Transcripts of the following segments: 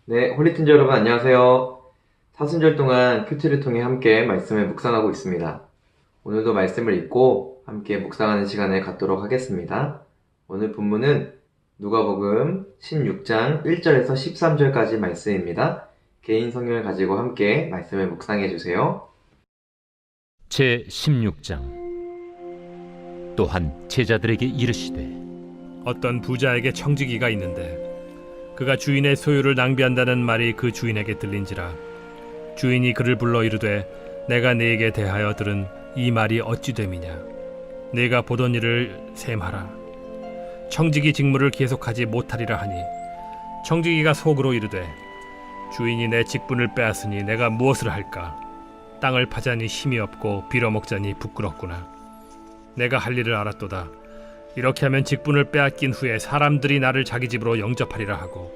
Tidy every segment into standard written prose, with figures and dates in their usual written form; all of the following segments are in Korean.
네, 홀리튼즈 여러분 안녕하세요. 사순절 동안 큐티를 통해 함께 말씀을 묵상하고 있습니다. 오늘도 말씀을 읽고 함께 묵상하는 시간을 갖도록 하겠습니다. 오늘 본문은 누가복음 16장 1절에서 13절까지 말씀입니다. 개인 성경을 가지고 함께 말씀을 묵상해 주세요. 제 16장. 또한 제자들에게 이르시되 어떤 부자에게 청지기가 있는데 그가 주인의 소유를 낭비한다는 말이 그 주인에게 들린지라. 주인이 그를 불러 이르되 내가 네게 대하여 들은 이 말이 어찌 됨이냐. 네가 보던 일을 셈하라. 청지기 직무를 계속하지 못하리라 하니 청지기가 속으로 이르되 주인이 내 직분을 빼앗으니 내가 무엇을 할까. 땅을 파자니 힘이 없고 빌어먹자니 부끄럽구나. 내가 할 일을 알았도다. 이렇게 하면 직분을 빼앗긴 후에 사람들이 나를 자기 집으로 영접하리라 하고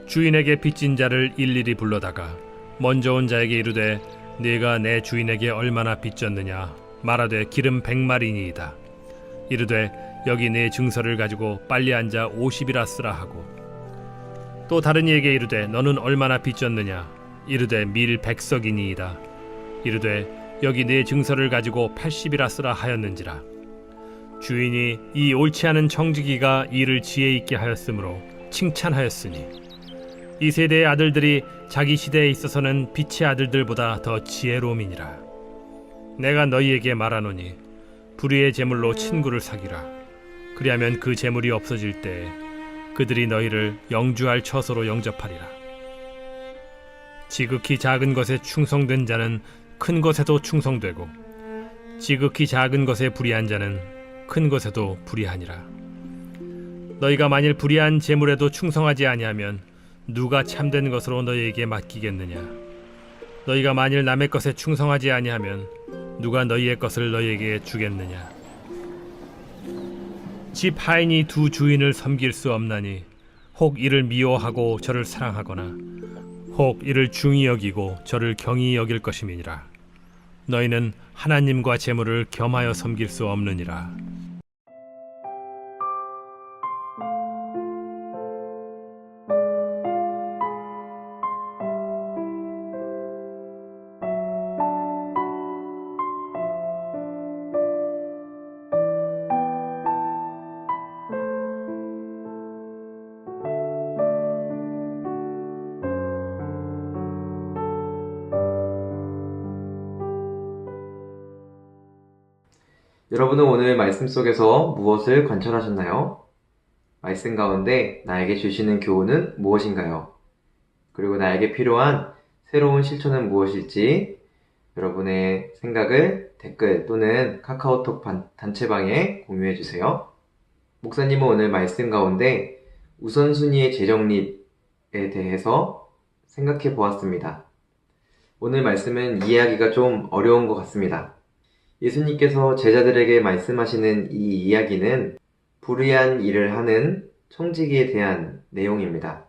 주인에게 빚진 자를 일일이 불러다가 먼저 온 자에게 이르되 네가 내 주인에게 얼마나 빚졌느냐 말하되 기름 100마리니이다. 이르되 여기 네 증서를 가지고 빨리 앉아 50이라 쓰라 하고 또 다른 이에게 이르되 너는 얼마나 빚졌느냐 이르되 밀 100석이니이다. 이르되 여기 네 증서를 가지고 80이라 쓰라 하였는지라. 주인이 이 옳지 않은 청지기가 일을 지혜 있게 하였으므로 칭찬하였으니 이 세대의 아들들이 자기 시대에 있어서는 빛의 아들들보다 더 지혜로움이니라. 내가 너희에게 말하노니 불의의 재물로 친구를 사귀라. 그리하면 그 재물이 없어질 때에 그들이 너희를 영주할 처소로 영접하리라. 지극히 작은 것에 충성된 자는 큰 것에도 충성되고 지극히 작은 것에 불의한 자는 큰 것에도 불의하니라. 너희가 만일 불의한 재물에도 충성하지 아니하면 누가 참된 것으로 너희에게 맡기겠느냐. 너희가 만일 남의 것에 충성하지 아니하면 누가 너희의 것을 너희에게 주겠느냐. 집 하인이 두 주인을 섬길 수 없나니 혹 이를 미워하고 저를 사랑하거나 혹 이를 중히 여기고 저를 경히 여길 것임이니라. 너희는 하나님과 재물을 겸하여 섬길 수 없느니라. 여러분은 오늘 말씀 속에서 무엇을 관찰하셨나요? 말씀 가운데 나에게 주시는 교훈은 무엇인가요? 그리고 나에게 필요한 새로운 실천은 무엇일지 여러분의 생각을 댓글 또는 카카오톡 단체방에 공유해 주세요. 목사님은 오늘 말씀 가운데 우선순위의 재정립에 대해서 생각해 보았습니다. 오늘 말씀은 이해하기가 좀 어려운 것 같습니다. 예수님께서 제자들에게 말씀하시는 이 이야기는 불의한 일을 하는 청지기에 대한 내용입니다.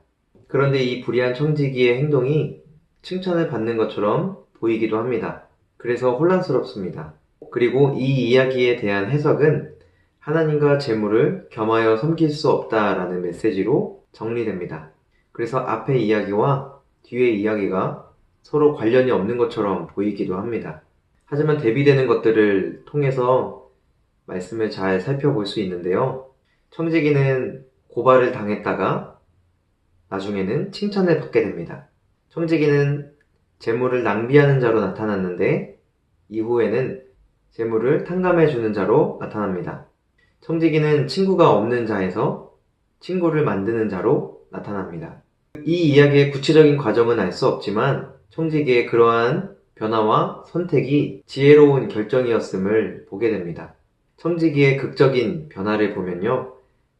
그런데 이 불의한 청지기의 행동이 칭찬을 받는 것처럼 보이기도 합니다. 그래서 혼란스럽습니다. 그리고 이 이야기에 대한 해석은 하나님과 재물을 겸하여 섬길 수 없다라는 메시지로 정리됩니다. 그래서 앞의 이야기와 뒤의 이야기가 서로 관련이 없는 것처럼 보이기도 합니다. 하지만 대비되는 것들을 통해서 말씀을 잘 살펴볼 수 있는데요. 청지기는 고발을 당했다가 나중에는 칭찬을 받게 됩니다. 청지기는 재물을 낭비하는 자로 나타났는데 이후에는 재물을 탕감해주는 자로 나타납니다. 청지기는 친구가 없는 자에서 친구를 만드는 자로 나타납니다. 이 이야기의 구체적인 과정은 알 수 없지만 청지기의 그러한 변화와 선택이 지혜로운 결정이었음을 보게 됩니다. 청지기의 극적인 변화를 보면요.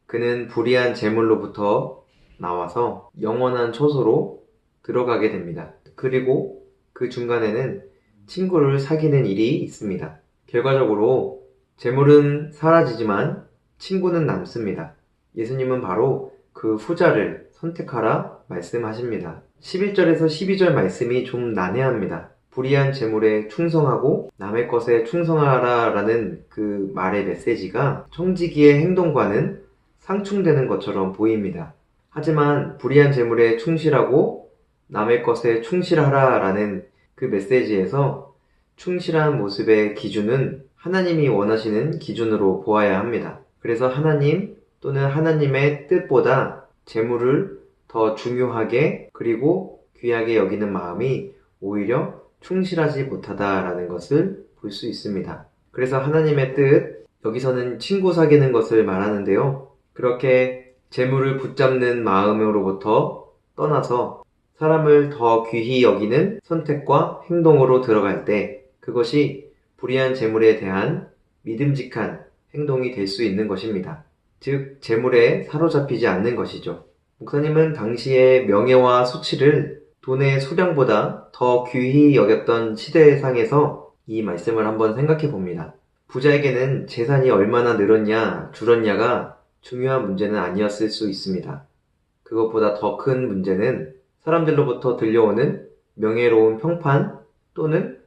그는 불의한 재물로부터 나와서 영원한 처소로 들어가게 됩니다. 그리고 그 중간에는 친구를 사귀는 일이 있습니다. 결과적으로 재물은 사라지지만 친구는 남습니다. 예수님은 바로 그 후자를 선택하라 말씀하십니다. 11절에서 12절 말씀이 좀 난해합니다. 불의한 재물에 충성하고 남의 것에 충성하라 라는 그 말의 메시지가 청지기의 행동과는 상충되는 것처럼 보입니다. 하지만 불의한 재물에 충실하고 남의 것에 충실하라라는 그 메시지에서 충실한 모습의 기준은 하나님이 원하시는 기준으로 보아야 합니다. 그래서 하나님 또는 하나님의 뜻보다 재물을 더 중요하게 그리고 귀하게 여기는 마음이 오히려 충실하지 못하다라는 것을 볼 수 있습니다. 그래서 하나님의 뜻, 여기서는 친구 사귀는 것을 말하는데요. 그렇게 재물을 붙잡는 마음으로부터 떠나서 사람을 더 귀히 여기는 선택과 행동으로 들어갈 때 그것이 불의한 재물에 대한 믿음직한 행동이 될 수 있는 것입니다. 즉, 재물에 사로잡히지 않는 것이죠. 목사님은 당시의 명예와 수치를 돈의 수량보다 더 귀히 여겼던 시대상에서 이 말씀을 한번 생각해 봅니다. 부자에게는 재산이 얼마나 늘었냐, 줄었냐가 중요한 문제는 아니었을 수 있습니다. 그것보다 더 큰 문제는 사람들로부터 들려오는 명예로운 평판 또는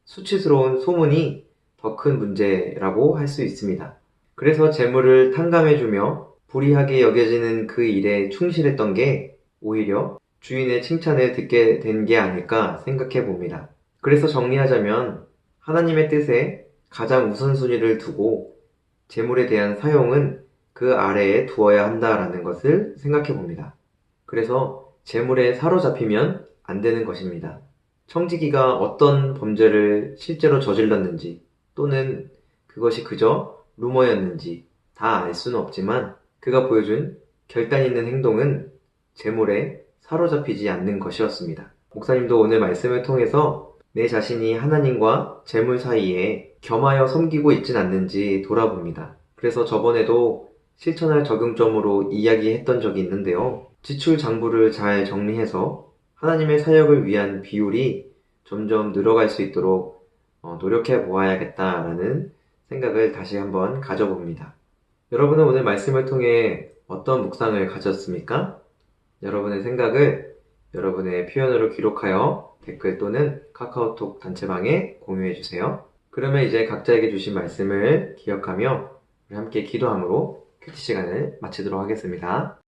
수치스러운 소문이 더 큰 문제라고 할 수 있습니다. 그래서 재물을 탕감해주며 불의하게 여겨지는 그 일에 충실했던 게 오히려 주인의 칭찬을 듣게 된 게 아닐까 생각해 봅니다. 그래서 정리하자면 하나님의 뜻에 가장 우선순위를 두고 재물에 대한 사용은 그 아래에 두어야 한다라는 것을 생각해 봅니다. 그래서 재물에 사로잡히면 안 되는 것입니다. 청지기가 어떤 범죄를 실제로 저질렀는지 또는 그것이 그저 루머였는지 다 알 수는 없지만 그가 보여준 결단 있는 행동은 재물에 사로잡히지 않는 것이었습니다. 목사님도 오늘 말씀을 통해서 내 자신이 하나님과 재물 사이에 겸하여 섬기고 있진 않는지 돌아봅니다. 그래서 저번에도 실천할 적용점으로 이야기했던 적이 있는데요. 지출 장부를 잘 정리해서 하나님의 사역을 위한 비율이 점점 늘어갈 수 있도록 노력해 보아야겠다라는 생각을 다시 한번 가져봅니다. 여러분은 오늘 말씀을 통해 어떤 묵상을 가졌습니까? 여러분의 생각을 여러분의 표현으로 기록하여 댓글 또는 카카오톡 단체방에 공유해 주세요. 그러면 이제 각자에게 주신 말씀을 기억하며 우리 함께 기도함으로 큐티 시간을 마치도록 하겠습니다.